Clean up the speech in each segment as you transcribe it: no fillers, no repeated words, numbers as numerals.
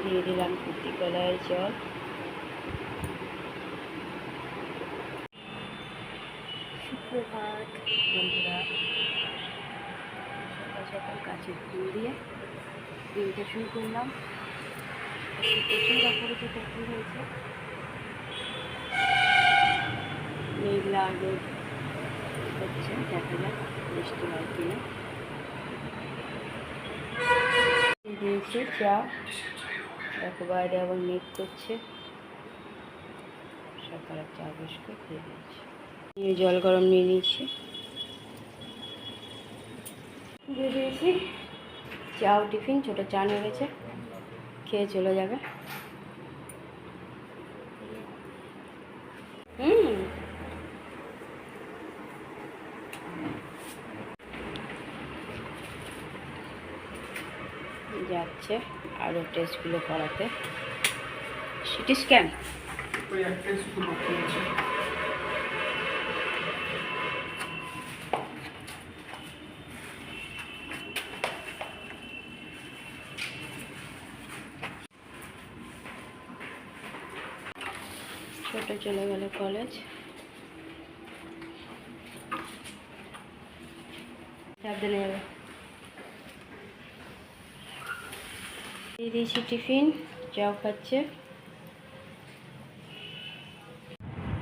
দিয়ে দিলাম কুর্তি কলার জল। সুপ্রভাত বন্ধুরা, সকাল সকাল কাছের ফুল দিয়ে দিনটা শুরু করলাম। প্রচুর অপরিচিত ফুল হয়েছে, মেঘলা রোদ হচ্ছে, দেখা যাক বৃষ্টি হয় কিনা। দিয়েছি চা, দেখো বাইরে আবার মেঘ করছে। সকালে চা বিস্কুট দিয়ে দিয়েছি, নিয়ে জল গরম নিয়ে নিয়েছি, দিয়ে দিয়েছি। চাও টিফিন, ছোটো চা নিয়ে গেছে, খেয়ে চলে যাবে। যাচ্ছে আরও টেস্টগুলো করাতে, সিটি স্ক্যান। ছোট চলে গেল কলেজ, সাবধানে যাবে। দিয়ে দিয়েছি টিফিন, চাও খাচ্ছে।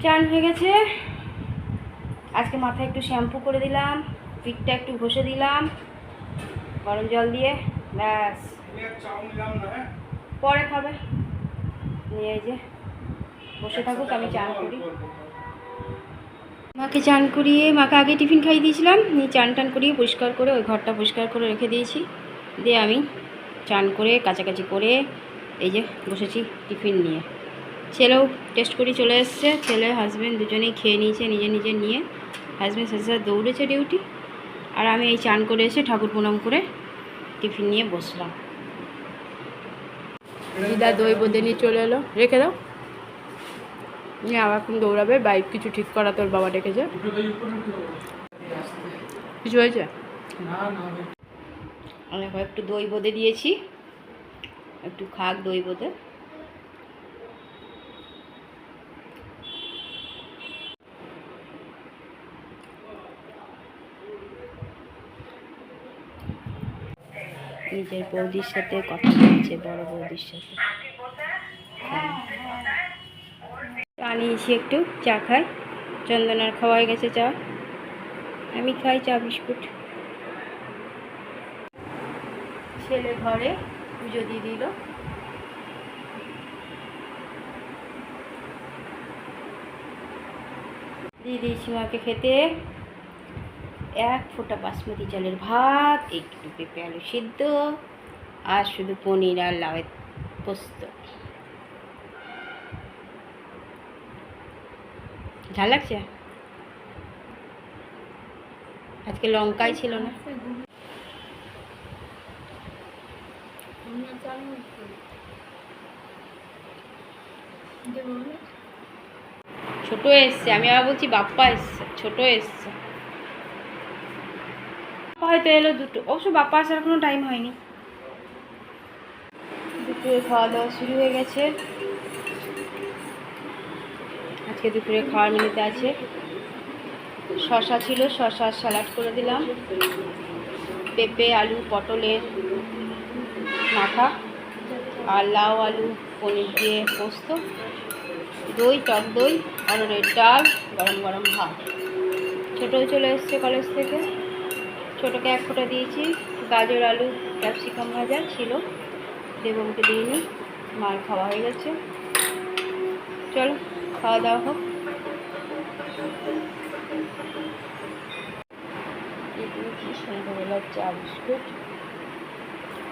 চান হয়ে গেছে, আজকে মাথায় একটু শ্যাম্পু করে দিলাম, পিঠটা একটু ঘষে দিলাম গরম জল দিয়ে, ব্যাস। পরে খাবে, নিয়ে এই যে বসে থাকুক, আমি চান করি। মাকে চান করিয়ে, মাকে আগে টিফিন খাইয়ে দিয়েছিলাম, নিয়ে চান টান করিয়ে পরিষ্কার করে ওই ঘরটা পরিষ্কার করে রেখে দিয়েছি। দিয়ে আমি চান করে কাছাকাছি করে এই যে বসেছি টিফিন নিয়ে। ছেলেও টেস্ট করি চলে এসছে, ছেলে হাজব্যান্ড দুজনেই খেয়ে নিয়েছে নিজে নিজে নিয়ে। হাজব্যান্ড সাথে সাথে দৌড়েছে ডিউটি, আর আমি এই চান করে এসে ঠাকুর প্রণাম করে টিফিন নিয়ে বসলাম। দিদা দই বোঁদে নিয়ে চলে এলো, রেখে দাও। আবার এখন দৌড়াবে, বাইক কিছু ঠিক করা তোর বাবা ডেকেছে। কিছু হয়েছে? আমি একটু দই বোঁদে দিয়েছি, একটু খাক দই বোঁদে। নিজের বৌদির সাথে কথা বলছে, বড় বৌদির সাথে। চা নিয়েছি, একটু চা খাই। চন্দনার খাওয়া হয়ে গেছে চা, আমি খাই চা বিস্কুট। ছেলে ঘরে পুজো দিয়ে দিল। দিয়ে দিয়েছি মাকে খেতে এক ফোঁটা বাসমতি চালের ভাত, একটু পেঁপে আলু সিদ্ধ, আর শুধু পনির আর লাউয়ের পোস্ত। ঝাল লাগছে? আজকে লঙ্কাই ছিল না। ছোট এসছে, আমি আবার বলছি বাপ্পা এসছে, ছোট এসছে। হয়তো এলো দুটো, অবশ্য বাপ্পা আসার কোনো টাইম হয়নি। দুপুরে খাওয়া দাওয়া শুরু হয়ে গেছে। আজকে দুপুরে খাওয়ার মেনুতে আছে শশা ছিল, শশার স্যালাড করে দিলাম, পেঁপে আলু পটলের মাথা, আর লাউ আলু পনির দিয়ে পোস্ত, দই, টক দই, অরড়ের ডাল, গরম গরম ভাত। ছোটও চলে এসছে কলেজ থেকে, ছোটোকে এক ফোঁটা দিয়েছি। গাজর আলু ক্যাপসিকাম ভাজা ছিল, দেবকে দিইনি, মার খাওয়া হয়ে গেছে। চলো খাওয়া দাওয়া হোক। সন্ধ্যাবেলার চা বিস্কুট,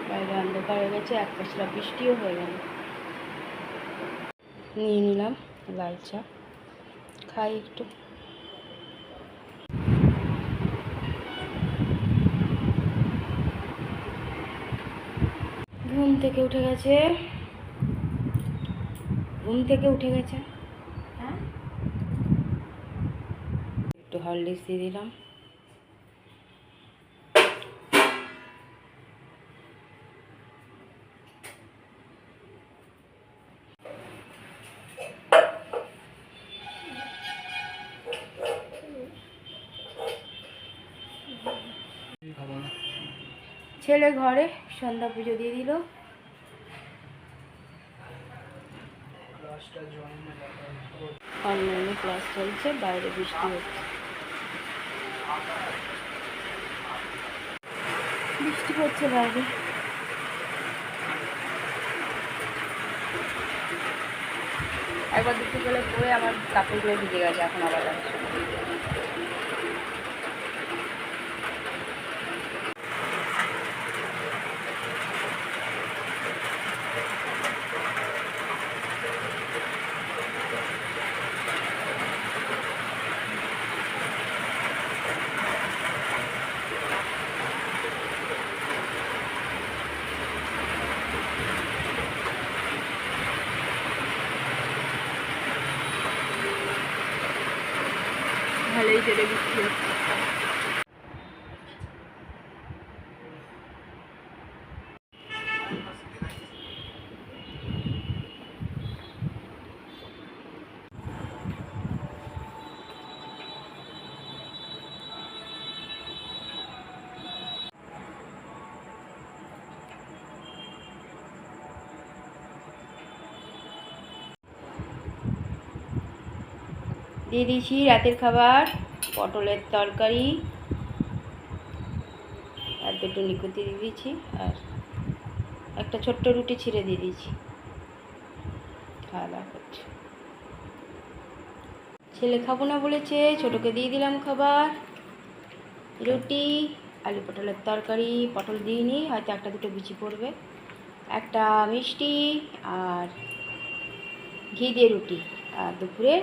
বাইরে অন্ধকার হয়ে গেছে, এক পশলা বৃষ্টিও হয়ে গেল। নিয়ে নিলাম লাল চা, খাই একটু। ঘুম থেকে উঠে গেছে, হ্যাঁ একটু হরলিক্স দিয়ে দিলাম। ছেলে ঘরে সন্ধ্যা পুজো দিয়ে দিল। অনলাইনে ক্লাস চলছে, বাইরে বৃষ্টি হচ্ছে। বৃষ্টি হচ্ছে বাইরে। একবার দুপুরবেলা পরে আমার কাপড়গুলো ভিজে গেছে, এখন আবার আসছে। ভালোই জোরে বৃষ্টি হচ্ছে। দিয়ে দিয়েছি রাতের খাবার, পটলের তরকারি আর দুটো নিকুতি দিয়ে দিয়েছি, আর একটা ছোট্ট রুটি ছিঁড়ে দিয়ে দিয়েছি। খাওয়া দাওয়া করছে। ছেলে খাবো না বলেছে, ছোটোকে দিয়ে দিলাম খাবার, রুটি, আলু পটলের তরকারি, পটল দিইনি, হয়তো একটা দুটো বিচি পড়বে, একটা মিষ্টি আর ঘি দিয়ে রুটি, আর দুপুরে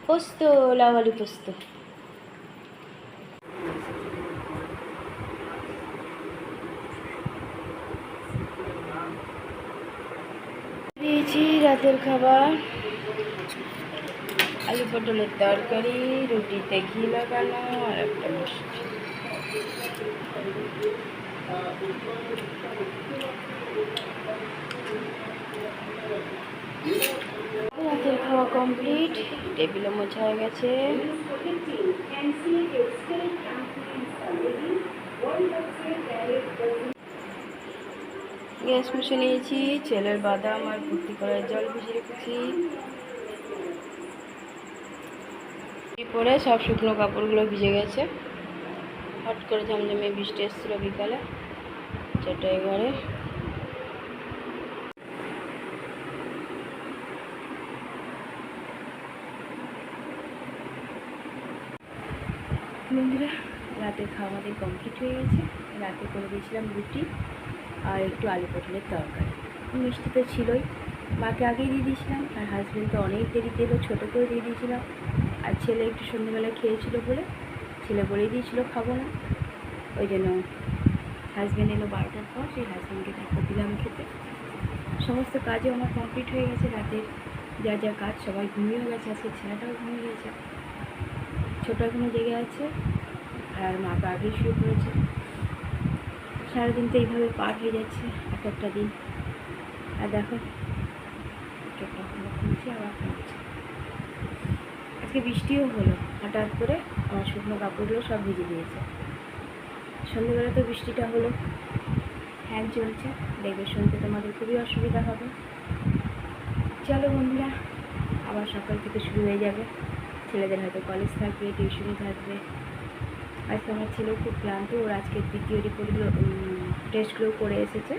পোস্ত, লাউ আলু পোস্ত। দিয়েছি রাতের খাবার, আলু পটলের তরকারি, রুটিতে ঘি লাগানো আর একটা মিষ্টি। রাতের খাওয়া কমপ্লিট, টেবিলও মোছা হয়ে গেছে। গ্যাস মুছে নিয়েছি, ছেলের বাদাম আর ভর্তি করার জল ভিজিয়ে রেখেছি। পরে সব শুকনো কাপড়গুলো ভিজে গেছে। হট করে ঝমঝমে বৃষ্টি এসেছিলো বিকালে 4:11। বন্ধুরা, রাতের খাওয়া আমাদের কমপ্লিট হয়ে গেছে। রাতে করে দিয়েছিলাম রুটি আর একটু আলু পটলের তরকারি। মিষ্টি তো ছিলই, মাকে আগেই দিয়ে দিয়েছিলাম, আর হাজব্যান্ড তো অনেক দেরিতে এলো, ছোটোকেও দিয়ে দিয়েছিলাম। আর ছেলে একটু সন্ধ্যেবেলা খেয়েছিল বলে, ছেলে বলেই দিয়েছিল খাবো না, ওই জন্য হাজব্যান্ড এলো 12টার পর, সেই হাজব্যান্ডকে তারপর দিলাম খেতে। সমস্ত কাজও আমার কমপ্লিট হয়ে গেছে। রাতের যা যা কাজ সবাই ঘুমিয়েও গেছে, আজকে ছেলেটাও ঘুমিয়ে গেছে, ছোটো এখনো জেগে আছে, আর মা তো আগেই শুয়ে পড়েছে। সারাদিন তো এইভাবে পার হয়ে যাচ্ছে, এক একটা দিন। আর দেখো চোখটা খুলছে, আবার খুলছে। আজকে বৃষ্টিও হলো, হঠাৎ করে আমার শুকনো কাপড়গুলো সব ভিজে দিয়েছে। সন্ধ্যেবেলা তো বৃষ্টিটা হলো, ফ্যান চলছে, দেখবে শুনতে তোমাদের খুবই অসুবিধা হবে। চলো বন্ধুরা, আবার সকাল থেকে শুরু হয়ে যাবে। ছেলেদের হয়তো কলেজ থাকবে, টিউশনি থাকবে। আজকে আমার ছেলেও খুব ক্লান্ত, ওর আজকে দ্বিতীয় রিপোর্টগুলো টেস্টগুলো করে এসেছে,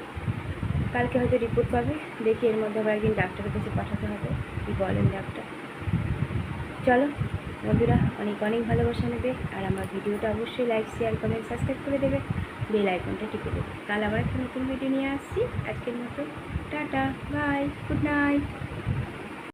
কালকে হয়তো রিপোর্ট পাবে। দেখি এর মধ্যে আবার একদিন ডাক্তারের কাছে পাঠাতে হবে, কী বলেন ডাক্তার। চলো বন্ধুরা, অনেক অনেক ভালোবাসা নেবে, আর আমার ভিডিওটা অবশ্যই লাইক, শেয়ার, কমেন্ট, সাবস্ক্রাইব করে দেবে, বেল আইকনটা টিপে দেবে। কাল আবার একটা নতুন ভিডিও নিয়ে আসছি। আজকের মতো টাটা, বাই, গুড নাইট।